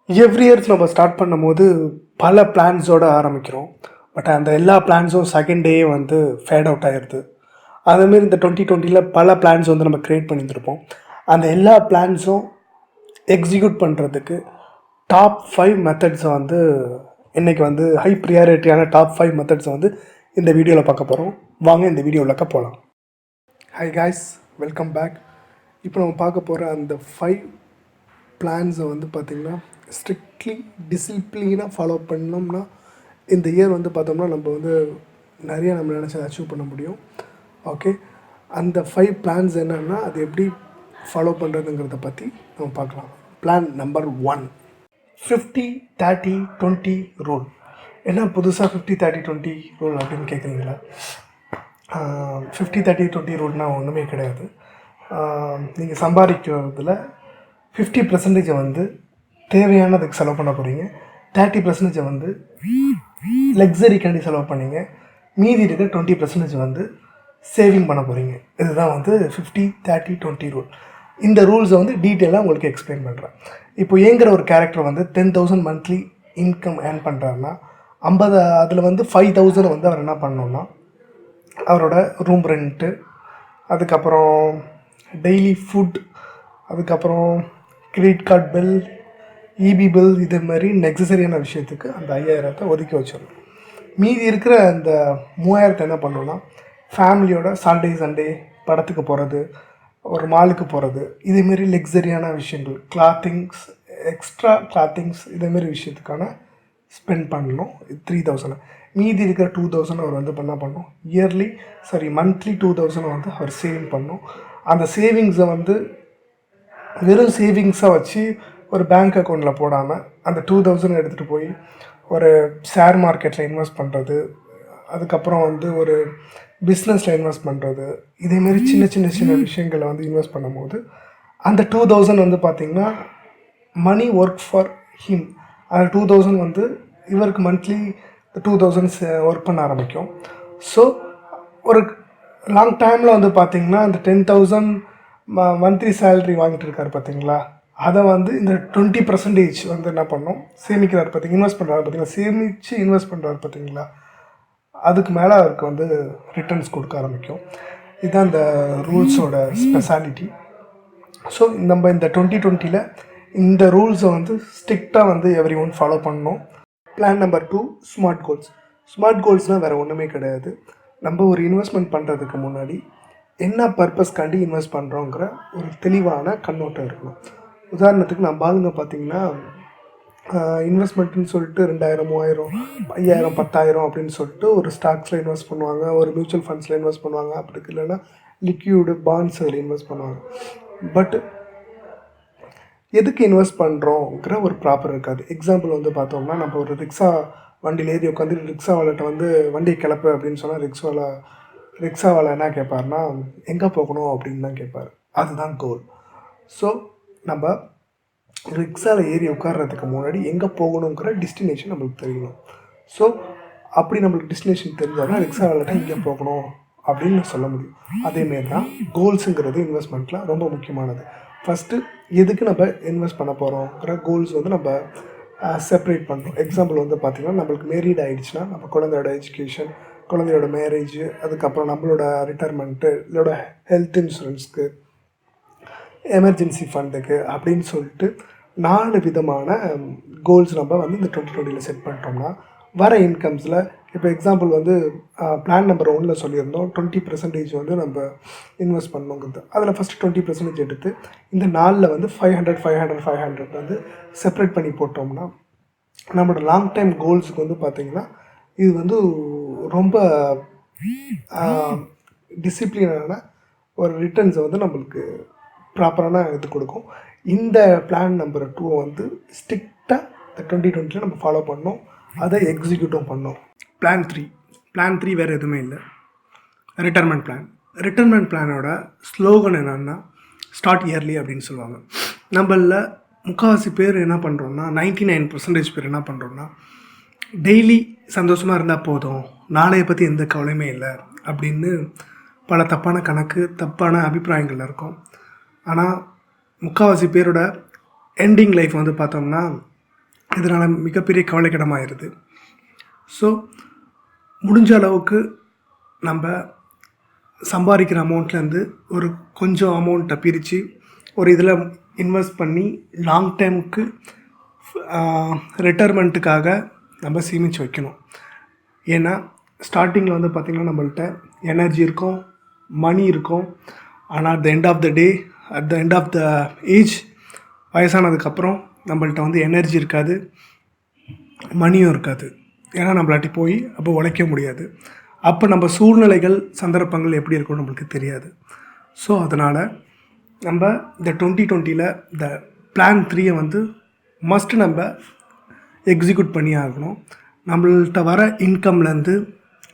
Every years நம்ம start பண்ணும்போது பல பிளான்ஸோடு ஆரம்பிக்கிறோம். பட் அந்த எல்லா பிளான்ஸும் செகண்ட் டே வந்து ஃபேட் அவுட் ஆகிடுது. அதேமாரி இந்த 2020 பல பிளான்ஸ் வந்து நம்ம க்ரியேட் பண்ணியிருந்திருப்போம். அந்த எல்லா பிளான்ஸும் எக்ஸிக்யூட் பண்ணுறதுக்கு டாப் 5 மெத்தட்ஸை வந்து இன்றைக்கி வந்து ஹை ப்ரியாரிட்டியான டாப் 5 மெத்தட்ஸை வந்து இந்த வீடியோவில் பார்க்க போகிறோம். வாங்க இந்த வீடியோவில்க்க போகலாம். Hi guys, welcome back. இப்போ நம்ம பார்க்க போகிற அந்த 5 பிளான்ஸை வந்து பார்த்திங்கன்னா ஸ்ட்ரிக்ட்லி டிசிப்ளினாக ஃபாலோ பண்ணோம்னா இந்த இயர் வந்து பார்த்தோம்னா நம்ம வந்து நிறைய நம்ம நினச்சதை அச்சீவ் பண்ண முடியும். ஓகே, அந்த 5 பிளான்ஸ் என்னென்னா அது எப்படி ஃபாலோ பண்ணுறதுங்கிறத பற்றி நம்ம பார்க்கலாம். Plan number 1, 50-30-20 rule. என்ன புதுசாக 50-30-20 ரூல் அப்படின்னு கேட்குறீங்களா? 50-30-20 ரூல்னால் ஒன்றுமே கிடையாது. நீங்கள் சம்பாதிக்கிறதுல 50% வந்து தேவையானதுக்கு செலவு பண்ண போகிறீங்க, 30% வந்து லக்ஸரிக்காண்டி செலவு பண்ணிங்க, மீதி இருக்க 20% வந்து சேவிங் பண்ண போகிறீங்க. இதுதான் வந்து 50-30-20 ரூல். இந்த ரூல்ஸை வந்து டீட்டெயிலாக உங்களுக்கு எக்ஸ்பிளைன் பண்ணுறேன். இப்போ ஏங்கிற ஒரு கேரக்டர் வந்து 10,000 மந்த்லி இன்கம் ஏர்ன் பண்ணுறாருன்னா 50 அதில் வந்து 5,000 வந்து அவர் என்ன பண்ணணுன்னா அவரோட ரூம் ரெண்ட்டு, அதுக்கப்புறம் டெய்லி ஃபுட், அதுக்கப்புறம் credit card bill, EB bill, இது மாதிரி நெசசரியான விஷயத்துக்கு அந்த 5,000 ஒதுக்கி வச்சிடணும். மீதி இருக்கிற அந்த 3,000 என்ன பண்ணணுன்னா ஃபேமிலியோட சாட்டர்டே சண்டே படத்துக்கு போகிறது, ஒரு மாலுக்கு போகிறது, இதேமாரி லக்ஸரியான விஷயங்கள், கிளாத்திங்ஸ், எக்ஸ்ட்ரா கிளாத்திங்ஸ், இதேமாரி விஷயத்துக்கான ஸ்பெண்ட் பண்ணணும். 3,000. மீதி இருக்கிற 2,000 அவர் வந்து என்ன பண்ணணும், மந்த்லி 2,000 வந்து அவர் சேவிங் பண்ணணும். அந்த சேவிங்ஸை வந்து வெறும் சேவிங்ஸாக வச்சு ஒரு பேங்க் அக்கௌண்ட்டில் போடாமல் அந்த 2,000 எடுத்துகிட்டு போய் ஒரு ஷேர் மார்க்கெட்டில் இன்வெஸ்ட் பண்ணுறது, அதுக்கப்புறம் வந்து ஒரு பிஸ்னஸில் இன்வெஸ்ட் பண்ணுறது, இதேமாரி சின்ன விஷயங்களை வந்து இன்வெஸ்ட் பண்ணும்போது அந்த 2,000 வந்து பார்த்திங்கன்னா மணி ஒர்க் ஃபார் ஹிம். அந்த 2,000 வந்து இவருக்கு மந்த்லி 2,000 ஒர்க் பண்ண ஆரம்பிக்கும். ஸோ ஒரு லாங் டைமில் வந்து பார்த்திங்கன்னா அந்த 10,000 மந்த்லி சேலரி வாங்கிட்டு இருக்கார் பார்த்திங்களா, அதை வந்து இந்த 20% வந்து என்ன பண்ணோம், சேமிக்கிறார் பார்த்திங்க, இன்வெஸ்ட் பண்ணுறாரு பார்த்திங்களா, சேமித்து இன்வெஸ்ட் பண்ணுறாரு பார்த்திங்களா, அதுக்கு மேலே அவருக்கு வந்து ரிட்டர்ன்ஸ் கொடுக்க ஆரம்பிக்கும். இதுதான் இந்த ரூல்ஸோட ஸ்பெஷாலிட்டி. ஸோ நம்ம இந்த 2020 இந்த ரூல்ஸை வந்து ஸ்ட்ரிக்டாக வந்து எவ்ரி ஒன் ஃபாலோ பண்ணணும். Plan number 2, smart goals. Smart கோல்ஸ்னால் வேறு ஒன்றுமே கிடையாது. நம்ம ஒரு இன்வெஸ்ட்மெண்ட் பண்ணுறதுக்கு முன்னாடி என்ன பர்பஸ்க்காண்டி இன்வெஸ்ட் பண்ணுறோங்கிற ஒரு தெளிவான கண்ணோட்டம் இருக்கணும். உதாரணத்துக்கு நம்ம ஆளுங்க பார்த்திங்கன்னா இன்வெஸ்ட்மெண்ட்டுன்னு சொல்லிட்டு 2,000, 3,000, 5,000, 10,000 அப்படின்னு சொல்லிட்டு ஒரு ஸ்டாக்ஸில் இன்வெஸ்ட் பண்ணுவாங்க, ஒரு மியூச்சுவல் ஃபண்ட்ஸில் இன்வெஸ்ட் பண்ணுவாங்க, அப்படி இல்லைன்னா லிக்யூடு பாண்ட்ஸ் அதில் இன்வெஸ்ட் பண்ணுவாங்க. பட் எதுக்கு இன்வெஸ்ட் பண்ணுறோங்கிற ஒரு ப்ராப்பர் இருக்காது. எக்ஸாம்பிள் வந்து பார்த்தோம்னா நம்ம ஒரு ரிக்ஷா வண்டியில் ஏறி உட்காந்து ரிக்ஷாவால்கிட்ட வந்து வண்டியை கிளப்பு அப்படின்னு சொன்னால் ரிக்ஷாவால் என்ன கேட்பார்னா எங்கே போகணும் அப்படின்னு தான் கேட்பார். அதுதான் கோல். ஸோ நம்ம ரிக்ஷாவில் ஏறி உட்கார்றதுக்கு முன்னாடி எங்கே போகணுங்கிற டெஸ்டினேஷன் நம்மளுக்கு தெரியணும். ஸோ அப்படி நம்மளுக்கு டெஸ்டினேஷன் தெரிஞ்சால் தான் ரிக்ஷாவால்கிட்ட இங்கே போகணும் அப்படின்னு சொல்ல முடியும். அதேமாரி தான் கோல்ஸுங்கிறது இன்வெஸ்ட்மெண்ட்டில் ரொம்ப முக்கியமானது. ஃபஸ்ட்டு எதுக்கு நம்ம இன்வெஸ்ட் பண்ண போகிறோங்கிற கோல்ஸ் வந்து நம்ம செப்பரேட் பண்ணுறோம். எக்ஸாம்பிள் வந்து பார்த்திங்கன்னா நம்மளுக்கு மேரீட் ஆகிடுச்சுன்னா நம்ம குழந்தையோட எஜுகேஷன், குழந்தையோட மேரேஜ், அதுக்கப்புறம் நம்மளோட ரிட்டையர்மெண்ட்டு, இதோட ஹெல்த் இன்சூரன்ஸ்க்கு, எமர்ஜென்சி ஃபண்டுக்கு அப்படின்னு சொல்லிட்டு 4 விதமான கோல்ஸ் நம்ம வந்து இந்த 2020 செட் பண்ணிட்டோம்னா வர இன்கம்ஸில், இப்போ எக்ஸாம்பிள் வந்து பிளான் நம்பர் 1 சொல்லியிருந்தோம் 20% வந்து நம்ம இன்வெஸ்ட் பண்ணணுங்கிறது. அதில் ஃபஸ்ட்டு 20% எடுத்து இந்த 4 வந்து 500 வந்து செப்பரேட் பண்ணி போட்டோம்னா நம்மளோட லாங் டைம் கோல்ஸுக்கு வந்து பார்த்திங்கன்னா இது வந்து ரொம்ப டிசிப்ளினான ஒரு ரிட்டர்ன்ஸை வந்து நம்மளுக்கு ப்ராப்பரான இது கொடுக்கும். இந்த பிளான் நம்பர் 2 வந்து ஸ்ட்ரிக்டாக இந்த 2020 நம்ம ஃபாலோ பண்ணோம், அதை எக்ஸிக்யூட்டும் பண்ணோம். பிளான் 3 வேறு எதுவுமே இல்லை, ரிட்டைர்மெண்ட் பிளானோட ஸ்லோகன் என்னென்னா ஸ்டார்ட் இயர்லி அப்படின்னு சொல்லுவாங்க. நம்மளில் முக்கால்வாசி பேர் என்ன பண்ணுறோன்னா 99% பேர் என்ன பண்ணுறோன்னா டெய்லி சந்தோஷமாக இருந்தால் போதும், நாளையை பற்றி எந்த கவலையுமே இல்லை அப்படின்னு பல தப்பான அபிப்பிராயங்கள் இருக்கும். ஆனால் முக்கால்வாசி பேரோட எண்டிங் லைஃப் வந்து பார்த்தோம்னா இதனால் மிகப்பெரிய கவலைக்கிடமாயிருது. ஸோ முடிஞ்ச அளவுக்கு நம்ம சம்பாதிக்கிற அமௌண்ட்லேருந்து ஒரு கொஞ்சம் அமௌண்ட்டை பிரித்து ஒரு இதில் இன்வெஸ்ட் பண்ணி லாங் டைமுக்கு ரிட்டைர்மெண்ட்டுக்காக நம்ம சேமித்து வைக்கணும். ஏன்னா ஸ்டார்டிங்கில் வந்து பார்த்திங்கன்னா நம்மள்ட்ட எனர்ஜி இருக்கும், மணி இருக்கும். ஆனால் at the end of the day, at the end of the age, வயசானதுக்கப்புறம் நம்மள்ட்ட வந்து எனர்ஜி இருக்காது, மணியும் இருக்காது. ஏன்னா நம்மளாட்டி போய் அப்போ உழைக்க முடியாது. அப்போ நம்ம சூழ்நிலைகள், சந்தர்ப்பங்கள் எப்படி இருக்கும்னு நம்மளுக்கு தெரியாது. ஸோ அதனால் நம்ம இந்த 2020 இந்த பிளான் 3 வந்து மஸ்ட்டு நம்ம எக்ஸிக்யூட் பண்ணி ஆகணும். நம்மள்கிட்ட வர இன்கம்லேருந்து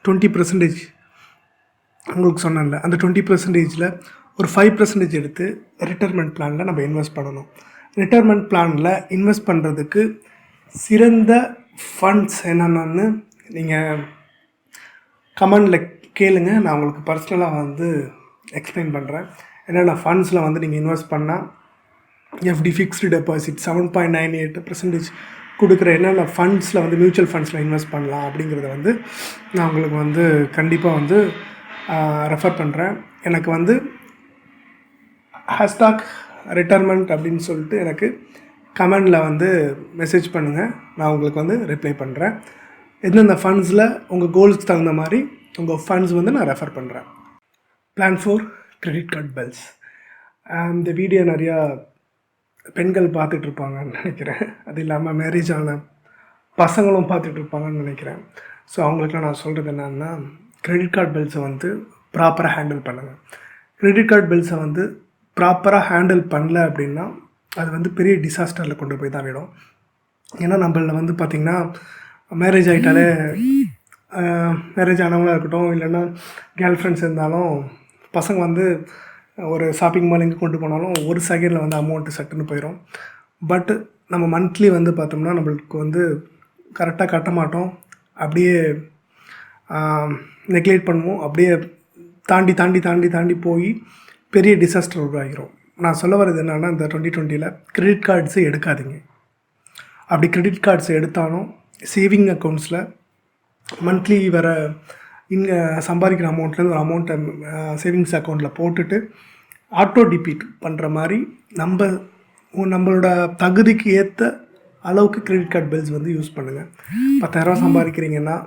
20% உங்களுக்கு சொன்னேன்ல, அந்த 20%ல் ஒரு 5% எடுத்து ரிட்டைர்மெண்ட் பிளானில் நம்ம இன்வெஸ்ட் பண்ணணும். ரிட்டைர்மெண்ட் பிளானில் இன்வெஸ்ட் பண்ணுறதுக்கு சிறந்த ஃபண்ட்ஸ் என்னென்னு நீங்கள் கமெண்டில் கேளுங்க. நான் உங்களுக்கு பர்சனலாக வந்து எக்ஸ்பிளைன் பண்ணுறேன். என்னென்ன ஃபண்ட்ஸில் வந்து நீங்கள் இன்வெஸ்ட் பண்ணால் எஃப்டி, ஃபிக்ஸ்டு டெபாசிட் 7.98% கொடுக்குற என்னென்ன ஃபண்ட்ஸில் வந்து மியூச்சுவல் ஃபண்ட்ஸில் இன்வெஸ்ட் பண்ணலாம் அப்படிங்கிறத வந்து நான் உங்களுக்கு வந்து கண்டிப்பாக வந்து ரெஃபர் பண்ணுறேன். எனக்கு வந்து #ரிட்டைர்மெண்ட் அப்படின்னு சொல்லிட்டு எனக்கு கமெண்டில் வந்து மெசேஜ் பண்ணுங்கள். நான் உங்களுக்கு வந்து ரிப்ளை பண்ணுறேன். எந்தெந்த ஃபண்ட்ஸில் உங்கள் கோல்ஸ்க்கு தகுந்த மாதிரி உங்கள் ஃபண்ட்ஸ் வந்து நான் ரெஃபர் பண்ணுறேன். Plan 4 credit card bills. இந்த வீடியோ நிறையா பெண்கள் பார்த்துட்ருப்பாங்கன்னு நினைக்கிறேன். அது இல்லாமல் மேரேஜ் ஆன பசங்களும் பார்த்துட்ருப்பாங்கன்னு நினைக்கிறேன். ஸோ அவங்களுக்குலாம் நான் சொல்கிறது என்னென்னா, கிரெடிட் கார்டு பில்ஸை வந்து ப்ராப்பராக ஹேண்டில் பண்ணுங்கள். கிரெடிட் கார்டு பில்ஸை வந்து ப்ராப்பராக ஹேண்டில் பண்ணல அப்படின்னா அது வந்து பெரிய டிசாஸ்டரில் கொண்டு போய் தான் விடும். ஏன்னா நம்மள வந்து பார்த்திங்கன்னா மேரேஜ் ஆகிட்டாலே, மேரேஜ் ஆனவங்களாக இருக்கட்டும், இல்லைன்னா கேர்ள் ஃப்ரெண்ட்ஸ் இருந்தாலும், பசங்க வந்து ஒரு ஷாப்பிங் மால் எங்கே கொண்டு போனாலும் ஒரு செகண்டில் வந்து அமௌண்ட்டு சட்டுன்னு போயிடும். பட் நம்ம மந்த்லி வந்து பார்த்தோம்னா நம்மளுக்கு வந்து கரெக்டாக கட்ட மாட்டோம். அப்படியே நெக்லெக்ட் பண்ணுவோம். அப்படியே தாண்டி தாண்டி தாண்டி தாண்டி போய் பெரிய டிசாஸ்டர் உருவாகிடும். நான் சொல்ல வர்றது என்னென்னா, இந்த 2020 கிரெடிட் கார்ட்ஸை எடுக்காதீங்க. அப்படி கிரெடிட் கார்ட்ஸை எடுத்தாலும் சேவிங் அக்கௌண்ட்ஸில் மந்த்லி வர சம்பாதிக்கிற அமௌண்ட்லேருந்து ஒரு அமௌண்ட்டை சேவிங்ஸ் அக்கௌண்ட்டில் போட்டுட்டு ஆட்டோ டிபிட் பண்ணுற மாதிரி நம்மளோட தகுதிக்கு ஏற்ற அளவுக்கு கிரெடிட் கார்டு பில்ஸ் வந்து யூஸ் பண்ணுங்கள். 10,000 சம்பாதிக்கிறீங்கன்னா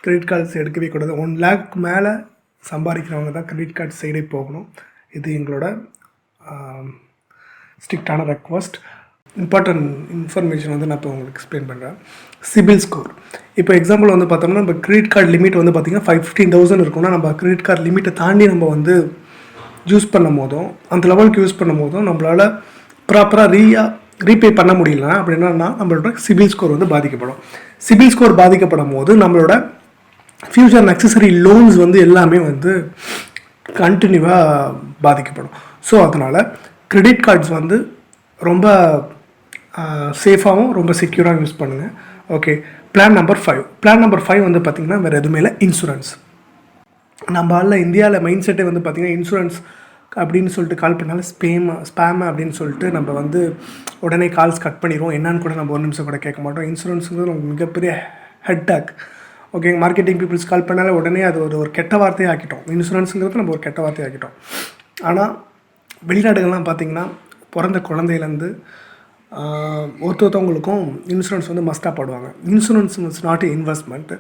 கிரெடிட் கார்ட்ஸ் எடுக்கவே கூடாது. 1 lakh மேலே சம்பாதிக்கிறவங்க தான் கிரெடிட் கார்டு சைடே போகணும். இது எங்களோட ஸ்ட்ரிக்டான ரெக்வஸ்ட். இம்பார்ட்டன்ட் இன்ஃபர்மேஷன் வந்து நான் இப்போ உங்களுக்கு எக்ஸ்பிளைன் பண்ணுறேன். சிபில் ஸ்கோர். இப்போ எக்ஸாம்பிள் வந்து பார்த்தோம்னா, நம்ம கிரெடிட் கார்டு லிமிட் வந்து பார்த்திங்கன்னா 15,000 இருக்குன்னா, நம்ம கிரெடிட் கார்டு லிமிட்டை தாண்டி நம்ம வந்து யூஸ் பண்ணும் போதும், அந்த லெவலுக்கு யூஸ் பண்ணும் போதும் நம்மளால் ப்ராப்பராக ரீபே பண்ண முடியல அப்படின்னா நம்மளோட சிபில் ஸ்கோர் வந்து பாதிக்கப்படும். சிபில் ஸ்கோர் பாதிக்கப்படும் போது நம்மளோட ஃபியூச்சர் நெசசரி லோன்ஸ் வந்து எல்லாமே வந்து கண்டினியூவாக பாதிக்கப்படும். ஸோ அதனால் கிரெடிட் கார்ட்ஸ் வந்து ரொம்ப சேஃபாகவும் ரொம்ப செக்யூராக யூஸ் பண்ணுங்கள். Okay, plan number 5. Plan number 5 வந்து பார்த்திங்கன்னா வேறு எதுவுமே இல்லை, இன்சூரன்ஸ். நம்ம இந்தியாவில் மைண்ட் செட்டே வந்து பார்த்திங்கன்னா இன்சூரன்ஸ் அப்படின்னு சொல்லிட்டு கால் பண்ணாலும் ஸ்பேம் அப்படின்னு சொல்லிட்டு நம்ம வந்து உடனே கால்ஸ் கட் பண்ணிடுவோம். என்னன்னு கூட நம்ம 1 நிமிஷம் கூட கேட்க மாட்டோம். இன்சூரன்ஸுங்கிறது நமக்கு மிகப்பெரிய ஹெட்டாக். ஓகே, மார்க்கெட்டிங் பீப்புள்ஸ் கால் பண்ணாலே உடனே அது ஒரு கெட்ட வார்த்தையை ஆக்கிட்டோம். இன்சூரன்ஸுங்கிறது நம்ம ஒரு கெட்ட வார்த்தையை ஆக்கிட்டோம். ஆனால் வெளிநாடுகள்லாம் பார்த்திங்கன்னா பிறந்த குழந்தையிலேருந்து ஒருத்தவங்களுக்கும் இன்சூரன்ஸ் வந்து மஸ்ட்டாக போடுவாங்க. Insurance is not investment.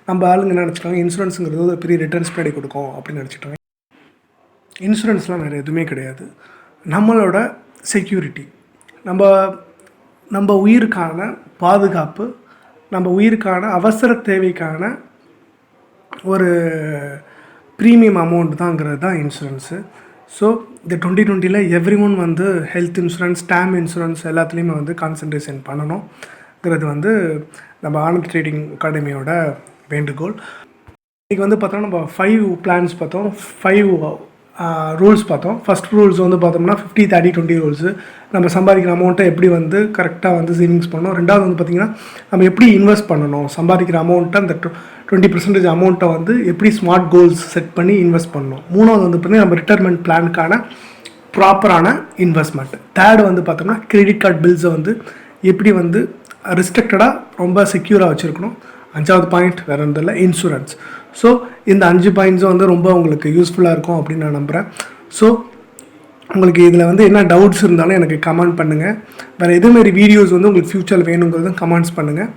நம்ம ஆளுங்க என்ன நினச்சிக்காங்க, இன்சூரன்ஸுங்கிறது ஒரு பெரிய ரிட்டர்ன்ஸ் பின்னாடி கொடுக்கும் அப்படின்னு நினச்சிட்டாங்க. இன்சூரன்ஸ்லாம் வேறு எதுவுமே கிடையாது. நம்மளோட செக்யூரிட்டி, நம்ம உயிருக்கான பாதுகாப்பு, நம்ம உயிருக்கான அவசர தேவைக்கான ஒரு ப்ரீமியம் அமௌண்ட் தாங்கிறது தான் இன்சூரன்ஸு. ஸோ இந்த 2020 எவ்ரி ஒன் வந்து ஹெல்த் இன்சூரன்ஸ், டேம் இன்சூரன்ஸ் எல்லாத்துலேயுமே வந்து கான்சன்ட்ரேஷன் பண்ணணுங்கிறது வந்து நம்ம ஆனந்த் ட்ரேடிங் அகாடமியோட வேண்டுகோள். இன்றைக்கி வந்து பார்த்தோம்னா நம்ம 5 பிளான்ஸ் பார்த்தோம், 5 ரூல்ஸ் பார்த்தோம். ஃபஸ்ட் ரூல்ஸ் வந்து பார்த்தோம்னா 50-30-20 ரூல்ஸு. நம்ம சம்பாதிக்கிற அமௌண்ட்டை எப்படி வந்து கரெக்டாக வந்து சேவிங்ஸ் பண்ணணும். ரெண்டாவது வந்து பார்த்திங்கன்னா நம்ம எப்படி இன்வெஸ்ட் பண்ணணும், சம்பாதிக்கிற அமௌண்ட்டை அந்த 20% அமௌண்ட்டை வந்து எப்படி ஸ்மார்ட் கோல்ஸ் செட் பண்ணி இன்வெஸ்ட் பண்ணணும். மூணாவது வந்து பார்த்திங்கன்னா நம்ம ரிட்டைர்மெண்ட் பிளானுக்கான ப்ராப்பரான இன்வெஸ்ட்மெண்ட். தேர்டு வந்து பார்த்தோம்னா கிரெடிட் கார்டு பில்ஸை வந்து எப்படி வந்து ரெஸ்ட்ரிக்டடாக ரொம்ப செக்யூராக வச்சுருக்கணும். 5வது பாயிண்ட் வேறு ஒன்றும் இல்லை, இன்சூரன்ஸ். ஸோ இந்த 5 பாயிண்ட்ஸும் வந்து ரொம்ப உங்களுக்கு யூஸ்ஃபுல்லாக இருக்கும் அப்படின்னு நான் நம்புகிறேன். ஸோ உங்களுக்கு இதில் வந்து என்ன டவுட்ஸ் இருந்தாலும் எனக்கு கமெண்ட் பண்ணுங்கள். வேறு எதுமாரி வீடியோஸ் வந்து உங்களுக்கு ஃப்யூச்சரில் வேணுங்கிறதும் கமெண்ட்ஸ் பண்ணுங்கள்.